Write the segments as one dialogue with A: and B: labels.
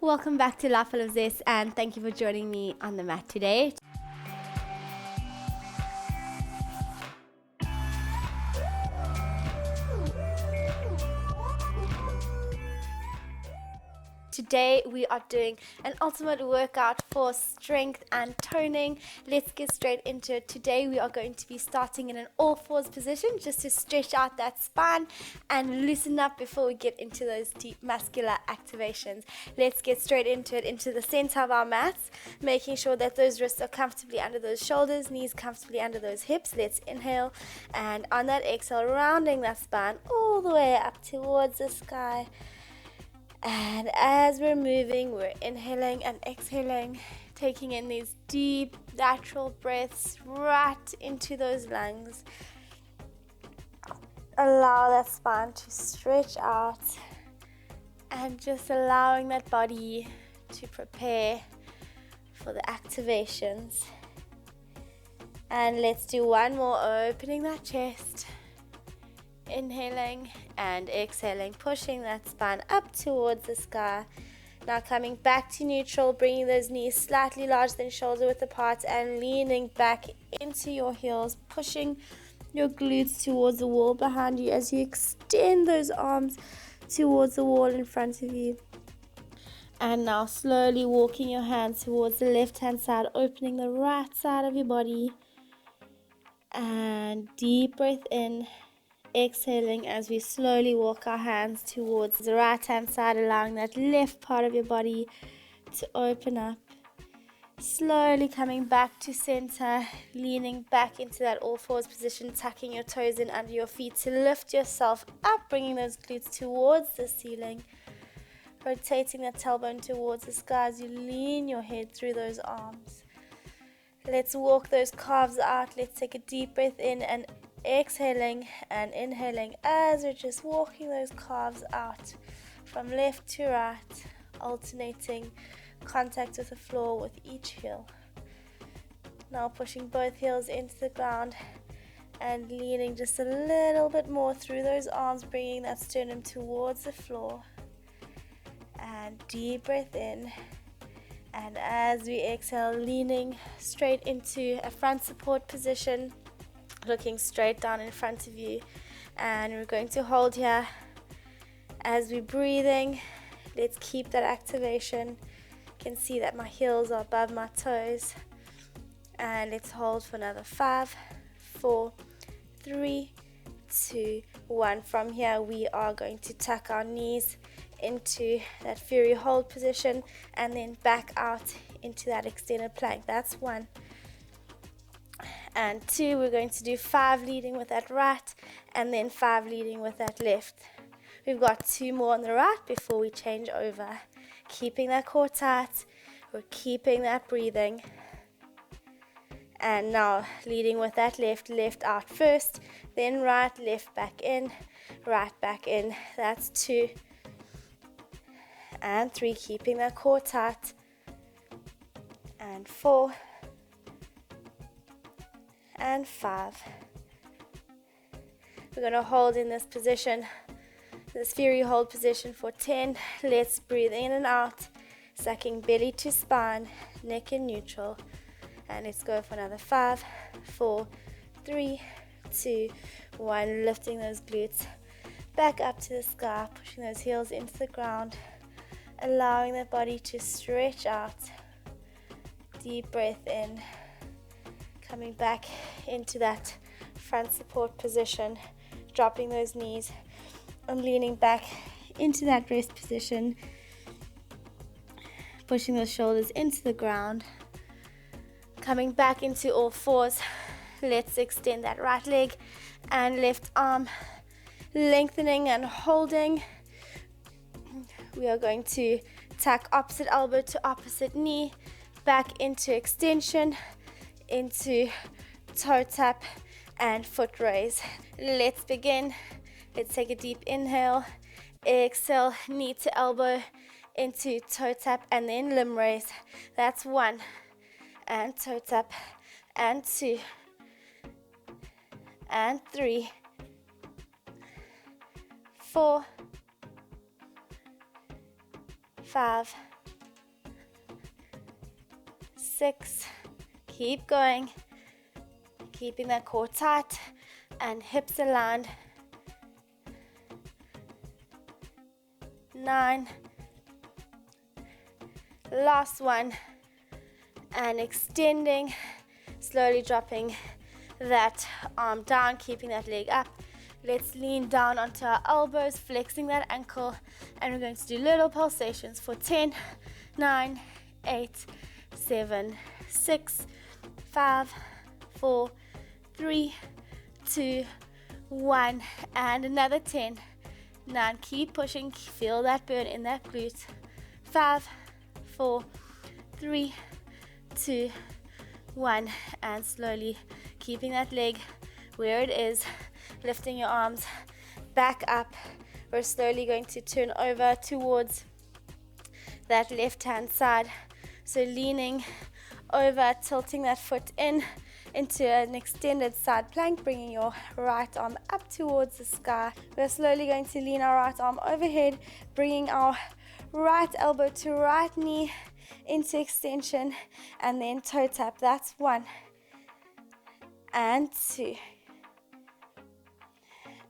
A: Welcome back to Life Full of Zest, and thank you for joining me on the mat today. Today we are doing an ultimate workout for strength and toning. Let's get straight into it. Today we are going to be starting in an all fours position just to stretch out that spine and loosen up before we get into those deep muscular activations. Let's get straight into it, into the center of our mats, making sure that those wrists are comfortably under those shoulders, knees comfortably under those hips. Let's inhale, and on that exhale, rounding that spine all the way up towards the sky. And as we're moving, we're inhaling and exhaling, taking in these deep natural breaths right into those lungs. Allow that spine to stretch out and just allowing that body to prepare for the activations. And let's do one more, opening that chest. Inhaling and exhaling, pushing that spine up towards the sky. Now coming back to neutral, bringing those knees slightly larger than shoulder width apart and leaning back into your heels, pushing your glutes towards the wall behind you as you extend those arms towards the wall in front of you. And now slowly walking your hands towards the left hand side, opening the right side of your body. And deep breath in. Exhaling as we slowly walk our hands towards the right hand side, allowing that left part of your body to open up. Slowly coming back to center, leaning back into that all fours position, tucking your toes in under your feet to lift yourself up, bringing those glutes towards the ceiling. Rotating that tailbone towards the sky as you lean your head through those arms. Let's walk those calves out. Let's take a deep breath in and exhaling and inhaling as we're just walking those calves out from left to right, alternating contact with the floor with each heel. Now pushing both heels into the ground and leaning just a little bit more through those arms, bringing that sternum towards the floor. And deep breath in. And as we exhale, leaning straight into a front support position, looking straight down in front of you. And we're going to hold here as we're breathing. Let's keep that activation. You can see that my heels are above my toes. And let's hold for another 5, 4, 3, 2, 1. From here, we are going to tuck our knees into that fury hold position and then back out into that extended plank. That's 1. And 2, we're going to do 5 leading with that right and then 5 leading with that left. We've got 2 more on the right before we change over. Keeping that core tight, we're keeping that breathing. And now leading with that left out first, then right, left back in, right back in. That's 2. And 3, keeping that core tight. And 4. And 5. We're going to hold in this position, this fury hold position for 10. Let's breathe in and out, sucking belly to spine, neck in neutral. And let's go for another 5, 4, 3, 2, 1. Lifting those glutes back up to the sky, pushing those heels into the ground, allowing the body to stretch out. Deep breath in. Coming back into that front support position, dropping those knees and leaning back into that rest position, pushing those shoulders into the ground, coming back into all fours. Let's extend that right leg and left arm, lengthening and holding. We are going to tuck opposite elbow to opposite knee, back into extension, into toe tap and foot raise. Let's begin. Let's take a deep inhale, exhale, knee to elbow into toe tap and then limb raise. That's 1. And toe tap and 2 and 3, 4, 5, 6, keep going, keeping that core tight and hips aligned. 9, last one, and extending, slowly dropping that arm down, keeping that leg up. Let's lean down onto our elbows, flexing that ankle, and we're going to do little pulsations for 10, 9, 8, 7, 6, 5, 4, 3, 2, 1, and another 10, 9, keep pushing, feel that burn in that glute. 5, 4, 3, 2, 1, and slowly keeping that leg where it is, lifting your arms back up. We're slowly going to turn over towards that left hand side, so leaning over, tilting that foot in into an extended side plank, bringing your right arm up towards the sky. We're slowly going to lean our right arm overhead, bringing our right elbow to right knee into extension, and then toe tap. That's 1 and 2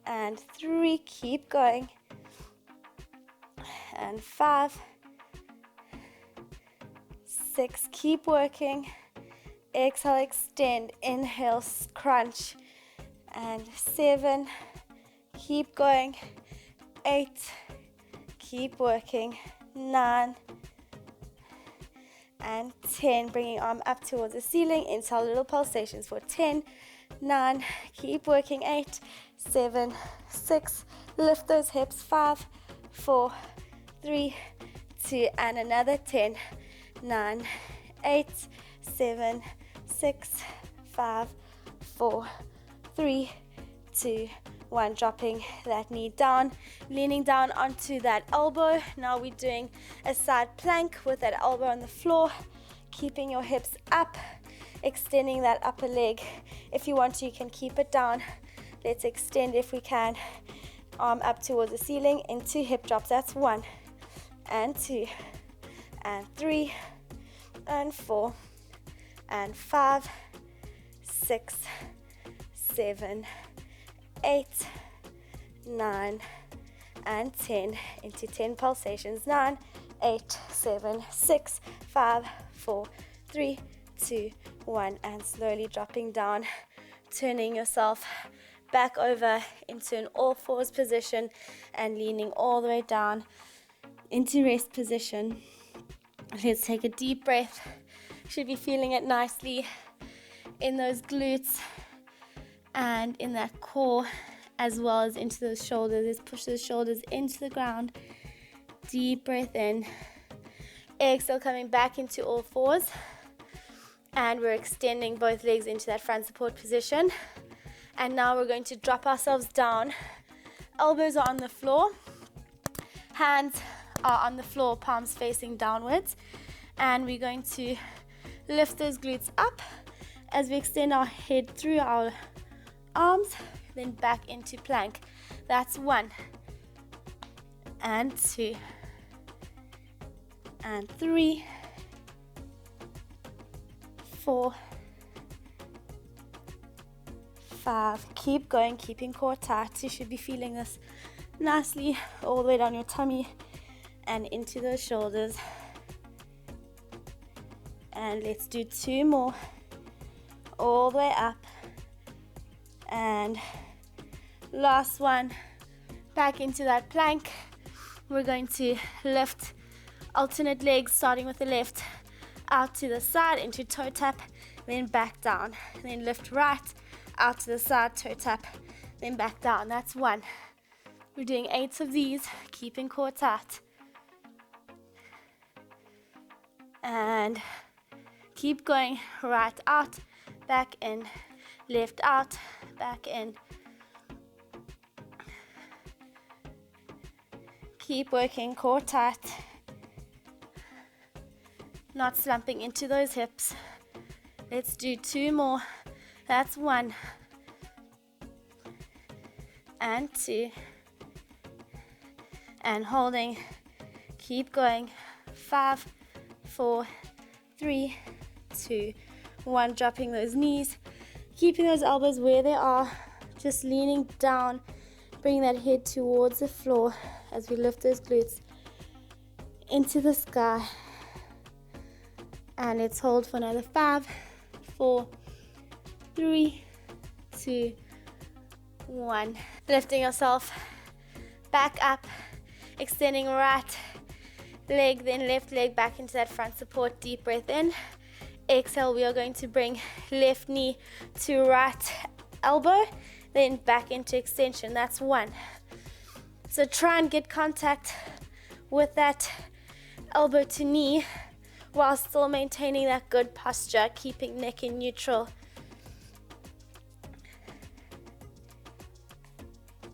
A: and 3, keep going, and 5, 6, keep working. Exhale, extend, inhale, crunch, and 7, keep going, 8, keep working, 9, and 10, bringing arm up towards the ceiling. Inhale, little pulsations for 10, 9, keep working, 8, 7, 6, lift those hips, 5, 4, 3, 2, and another 10, 9, 8, 7, 6, 5, 4, 3, 2, 1, dropping that knee down, leaning down onto that elbow. Now we're doing a side plank with that elbow on the floor, keeping your hips up, extending that upper leg. If you want to, you can keep it down. Let's extend if we can. Arm up towards the ceiling into hip drops. That's 1 and 2 and 3 and 4 and 5, 6, 7, 8, 9, and 10 into 10 pulsations. 9, 8, 7, 6, 5, 4, 3, 2, 1, and slowly dropping down, turning yourself back over into an all fours position and leaning all the way down into rest position. Let's take a deep breath. Should be feeling it nicely in those glutes and in that core, as well as into those shoulders. Let's push those shoulders into the ground. Deep breath in. Exhale, coming back into all fours. And we're extending both legs into that front support position. And now we're going to drop ourselves down. Elbows are on the floor. Hands are on the floor, palms facing downwards. And we're going to lift those glutes up as we extend our head through our arms, then back into plank. That's 1 and 2 and 3, 4, 5. Keep going, keeping core tight. You should be feeling this nicely all the way down your tummy and into those shoulders. And let's do 2 more, all the way up, and last one, back into that plank. We're going to lift alternate legs, starting with the left, out to the side into toe tap, then back down, then lift right, out to the side, toe tap, then back down. That's 1. We're doing 8 of these, keeping core tight. And keep going, right out, back in, left out, back in. Keep working, core tight. Not slumping into those hips. Let's do 2 more. That's 1 and 2. And holding. Keep going. 5, 4, 3, 2, 1. Dropping those knees, keeping those elbows where they are, just leaning down, bring that head towards the floor as we lift those glutes into the sky. And let's hold for another 5, 4, 3, 2, 1. Lifting yourself back up, extending right leg, then left leg back into that front support. Deep breath in. Exhale, we are going to bring left knee to right elbow, then back into extension. That's 1. So try and get contact with that elbow to knee while still maintaining that good posture, keeping neck in neutral.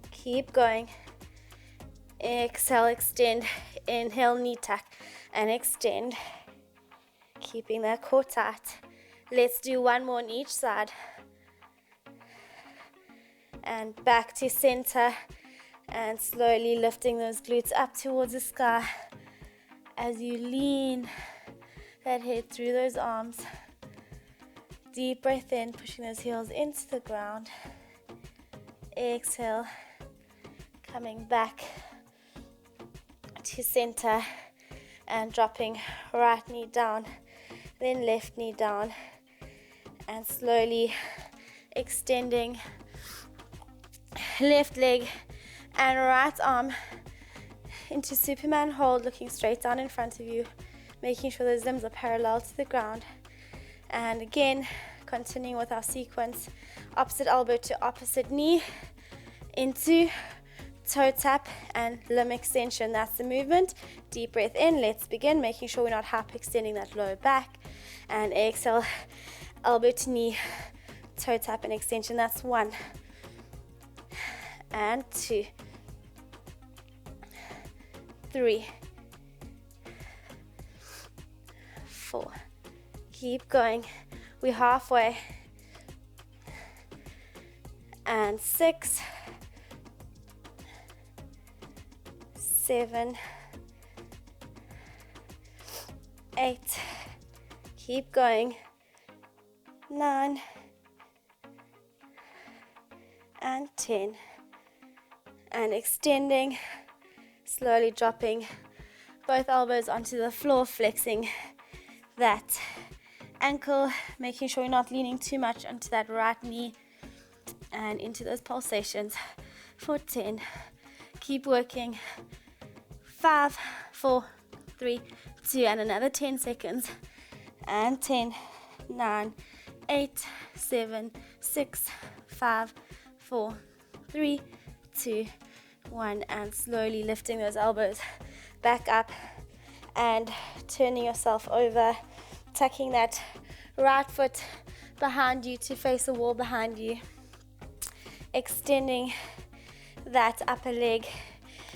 A: Keep going. Exhale, extend. Inhale, knee tuck and extend. Keeping that core tight. Let's do 1 more on each side. And back to center. And slowly lifting those glutes up towards the sky as you lean that head through those arms. Deep breath in, pushing those heels into the ground. Exhale, coming back to center and dropping right knee down, then left knee down, and slowly extending left leg and right arm into Superman hold, looking straight down in front of you, making sure those limbs are parallel to the ground. And again, continuing with our sequence, opposite elbow to opposite knee into toe tap and limb extension. That's the movement. Deep breath in. Let's begin, making sure we're not hyperextending that lower back. And exhale, elbow to knee, toe tap and extension. That's 1 and 2, 3, 4. Keep going. We're halfway. And 6, 7, 8. Keep going. 9 and 10. And extending, slowly dropping both elbows onto the floor, flexing that ankle, making sure you're not leaning too much onto that right knee, and into those pulsations for 10. Keep working. 5, 4, 3, 2, and another 10 seconds. And 10, 9, 8, 7, 6, 5, 4, 3, 2, 1, and slowly lifting those elbows back up and turning yourself over, tucking that right foot behind you to face a wall behind you, extending that upper leg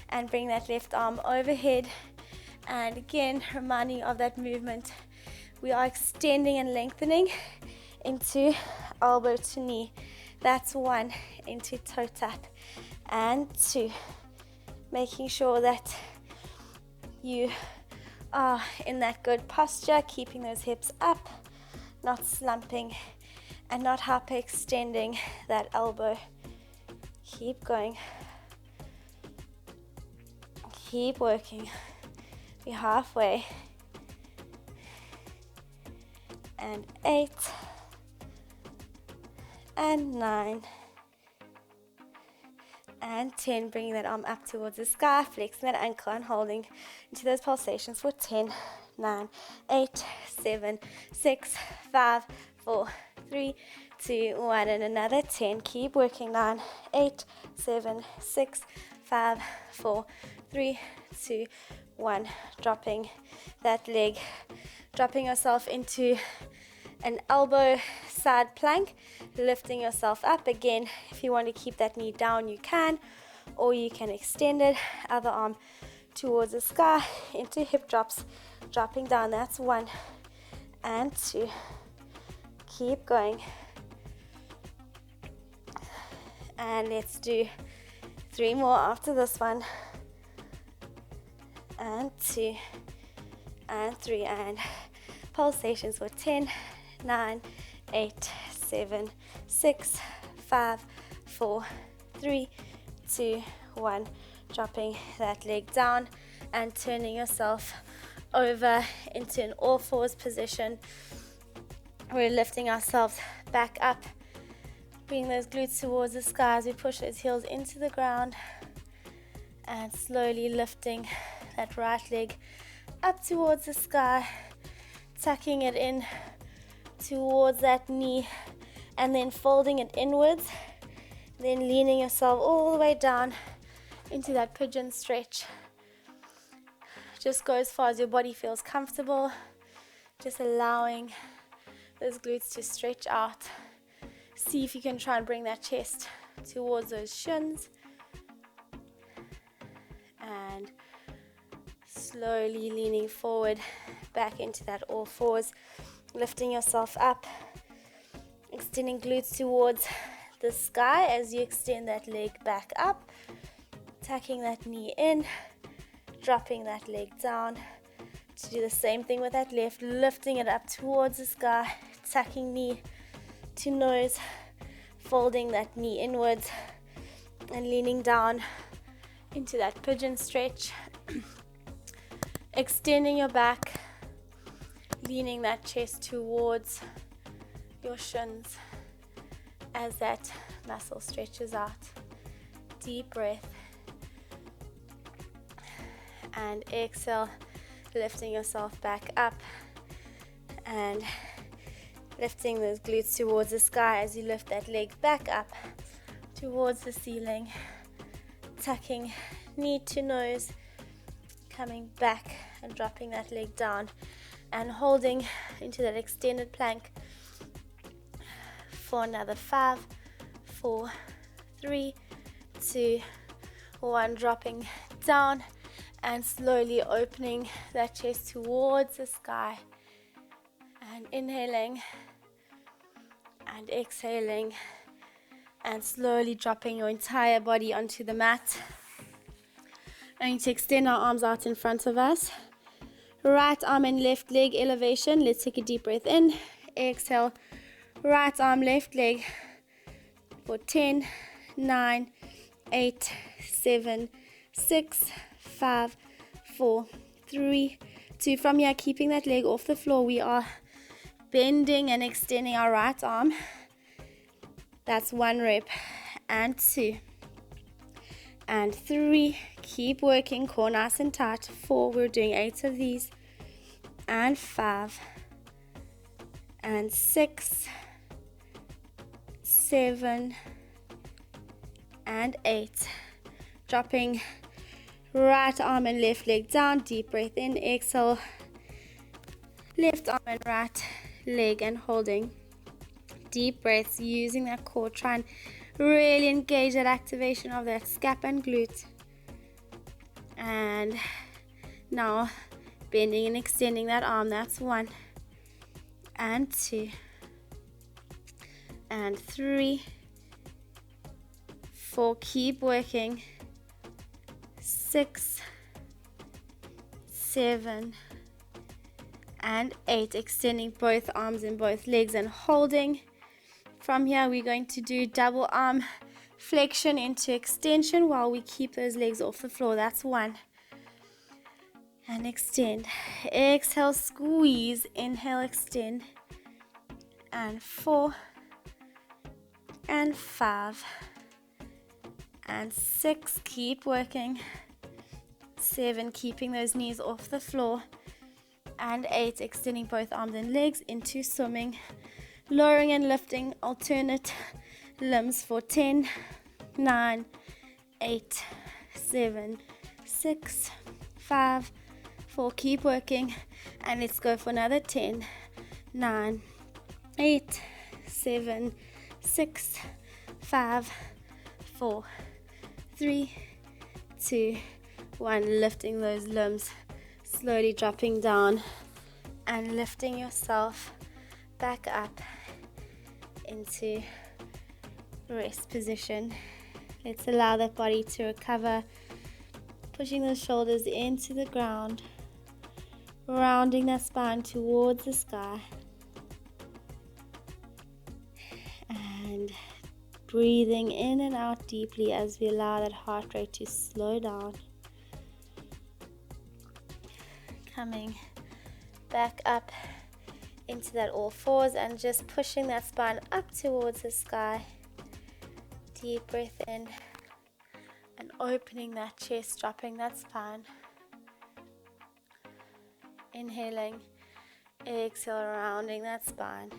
A: and bring that left arm overhead. And again, reminding you of that movement, we are extending and lengthening into elbow to knee. That's 1, into toe tap, and 2, making sure that you are in that good posture, keeping those hips up, not slumping and not hyperextending that elbow. Keep going. Keep working. We're halfway. And 8 and 9 and 10, bringing that arm up towards the sky, flexing that ankle and holding into those pulsations for 10, 9, 8, 7, 6, 5, 4, 3, 2, 1, and another 10. Keep working. 9, 8, 7, 6, 5, 4, 3, 2, 1. Dropping that leg, dropping yourself into an elbow side plank, lifting yourself up. Again, if you want to keep that knee down, you can, or you can extend it, other arm towards the sky into hip drops, dropping down. That's 1 and 2. Keep going. And let's do 3 more after this one. And 2 and 3, and pulsations for 10, 9, 8, 7, 6, 5, 4, 3, 2, 1. Dropping that leg down and turning yourself over into an all fours position. We're lifting ourselves back up. Bring those glutes towards the sky as we push those heels into the ground. And slowly lifting that right leg up towards the sky. Tucking it in towards that knee. And then folding it inwards. Then leaning yourself all the way down into that pigeon stretch. Just go as far as your body feels comfortable. Just allowing those glutes to stretch out. See if you can try and bring that chest towards those shins. And slowly leaning forward back into that all fours. Lifting yourself up. Extending glutes towards the sky as you extend that leg back up. Tucking that knee in. Dropping that leg down. To do the same thing with that left. Lifting it up towards the sky. Tucking knee to nose. Folding that knee inwards. And leaning down into that pigeon stretch. Extending your back. Leaning that chest towards your shins as that muscle stretches out. Deep breath. And exhale, lifting yourself back up and lifting those glutes towards the sky as you lift that leg back up towards the ceiling. Tucking knee to nose, coming back and dropping that leg down and holding into that extended plank for another 5, 4, 3, 2, 1. Dropping down and slowly opening that chest towards the sky. And inhaling and exhaling and slowly dropping your entire body onto the mat. Going to extend our arms out in front of us. Right arm and left leg elevation. Let's take a deep breath in. Exhale. Right arm, left leg for 10, 9, 8, 7, 6, 5, 4, 3, 2. From here, keeping that leg off the floor, we are bending and extending our right arm. That's 1 rep. And 2. And 3. Keep working, core nice and tight. 4. We're doing 8 of these. And 5. And 6. 7. And 8. Dropping right arm and left leg down. Deep breath in. Exhale. Left arm and right leg and holding. Deep breaths using that core. Try and really engage that activation of that scap and glute. And now bending and extending that arm. That's 1. And 2. And 3. 4. Keep working. 6, 7, and 8. Extending both arms and both legs and holding. From here, we're going to do double arm flexion into extension while we keep those legs off the floor. That's 1. And extend. Exhale, squeeze. Inhale, extend. And 4. And 5. And 6. Keep working. 7. Keeping those knees off the floor. And 8. Extending both arms and legs into swimming. Lowering and lifting alternate limbs for 10, 9, 8, 7, 6, 5, 4. Keep working. And let's go for another 10, 9, 8, 7, 6, 5, 4, 3, 2, 1. Lifting those limbs. Slowly dropping down and lifting yourself back up into rest position. Let's allow that body to recover, pushing the shoulders into the ground, rounding that spine towards the sky. And breathing in and out deeply as we allow that heart rate to slow down. Coming back up into that all fours and just pushing that spine up towards the sky. Deep breath in and opening that chest, dropping that spine. Inhaling, exhale, rounding that spine.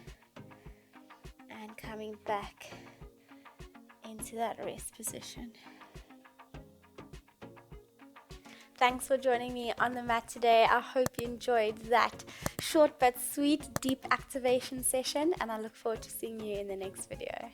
A: And coming back into that rest position. Thanks for joining me on the mat today. I hope you enjoyed that short but sweet deep activation session, and I look forward to seeing you in the next video.